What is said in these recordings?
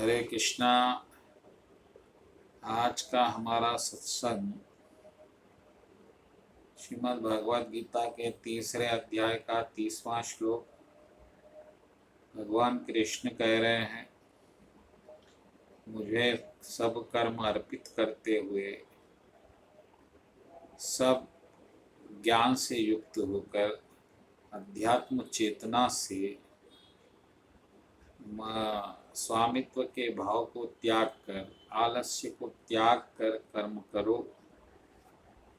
हरे कृष्णा। आज का हमारा सत्संग श्रीमद् भगवद गीता के तीसरे अध्याय का 30वां श्लोक। भगवान कृष्ण कह रहे हैं, मुझे सब कर्म अर्पित करते हुए सब ज्ञान से युक्त होकर अध्यात्म चेतना से स्वामित्व के भाव को त्याग कर, आलस्य को त्याग कर कर्म करो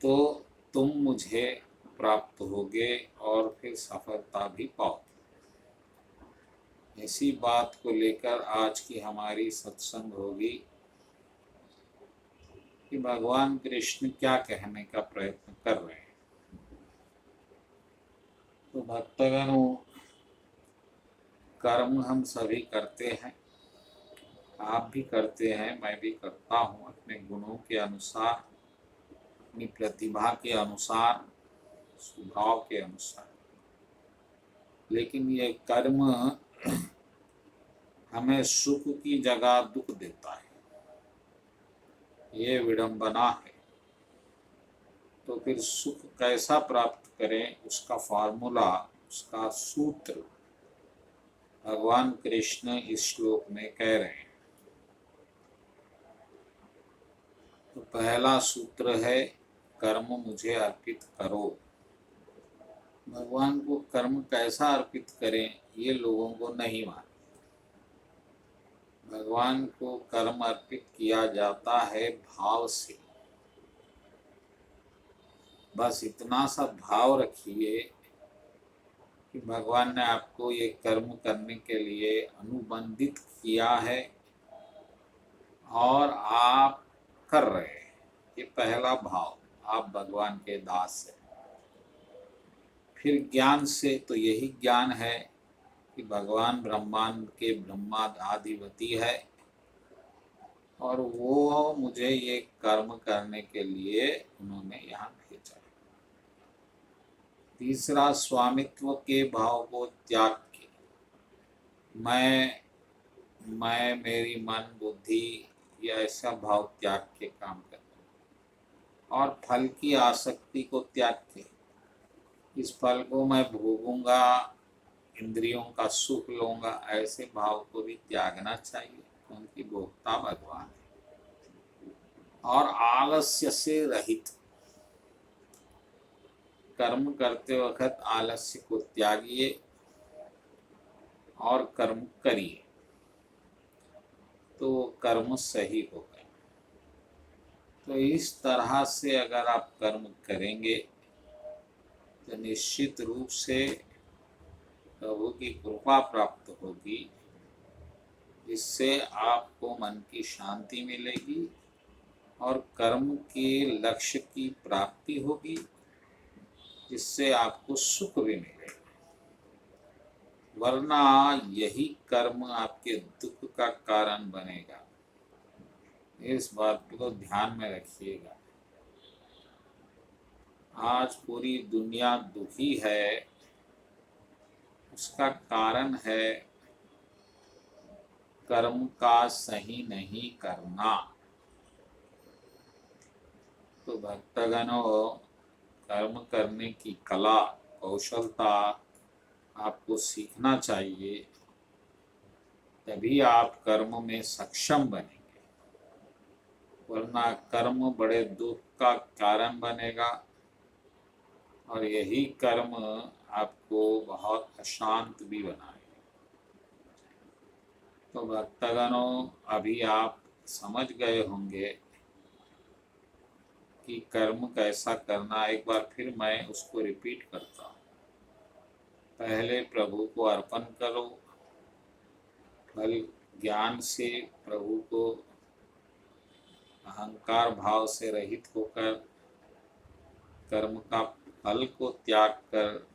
तो तुम मुझे प्राप्त होगे और फिर सफलता भी पाओ। इसी बात को लेकर आज की हमारी सत्संग होगी कि भगवान कृष्ण क्या कहने का प्रयत्न कर रहे हैं। तो भक्तगणों, कर्म हम सभी करते हैं, आप भी करते हैं, मैं भी करता हूँ, अपने गुणों के अनुसार, अपनी प्रतिभा के अनुसार, स्वभाव के अनुसार। लेकिन ये कर्म हमें सुख की जगह दुख देता है, ये विडंबना है। तो फिर सुख कैसा प्राप्त करें, उसका फार्मूला, उसका सूत्र भगवान कृष्ण इस श्लोक में कह रहे हैं। तो पहला सूत्र है, कर्म मुझे अर्पित करो। भगवान को कर्म कैसा अर्पित करें, ये लोगों को नहीं मालूम। भगवान को कर्म अर्पित किया जाता है भाव से। बस इतना सा भाव रखिए कि भगवान ने आपको ये कर्म करने के लिए अनुबंधित किया है और आप कर रहे हैं। ये पहला भाव, आप भगवान के दास हैं। फिर ज्ञान से, तो यही ज्ञान है कि भगवान ब्रह्मांड के ब्रह्माधिपति है और वो मुझे ये कर्म करने के लिए उन्होंने यहाँ भेजा। तीसरा, स्वामित्व के भाव को त्याग के, मैं मेरी मन बुद्धि या ऐसा भाव त्याग के काम करना और फल की आसक्ति को त्याग के, इस फल को मैं भोगूंगा, इंद्रियों का सुख लूंगा, ऐसे भाव को भी त्यागना चाहिए क्योंकि भोक्ता भगवान है। और आलस्य से रहित, कर्म करते वक्त आलस्य को त्यागिए और कर्म करिए तो कर्म सही होगा। तो इस तरह से अगर आप कर्म करेंगे तो निश्चित रूप से प्रभु की कृपा प्राप्त होगी, जिससे आपको मन की शांति मिलेगी और कर्म के लक्ष्य की प्राप्ति होगी, जिससे आपको सुख भी मिलेगा। वरना यही कर्म आपके दुख का कारण बनेगा। इस बात को ध्यान में रखिएगा। आज पूरी दुनिया दुखी है, उसका कारण है कर्म का सही नहीं करना। तो भक्तगणों, कर्म करने की कला, कौशलता आपको सीखना चाहिए, तभी आप कर्म में सक्षम बनेंगे। वरना कर्म बड़े दुख का कारण बनेगा और यही कर्म आपको बहुत अशांत भी बनाएगा। तो भक्तगणों, अभी आप समझ गए होंगे कि कर्म कैसा करना। एक बार फिर मैं उसको रिपीट करता हूँ। पहले प्रभु को अर्पण करो, फल ज्ञान से प्रभु को अहंकार भाव से रहित होकर, कर्म का फल को त्याग कर,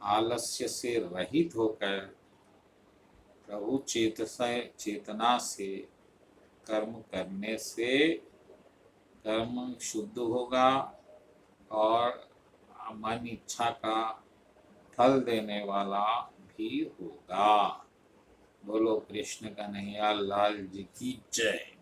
आलस्य से रहित होकर, प्रभु चेतना से कर्म करने से कर्म शुद्ध होगा और मन इच्छा का फल देने वाला भी होगा। बोलो कृष्ण कन्हैया लाल जी की जय।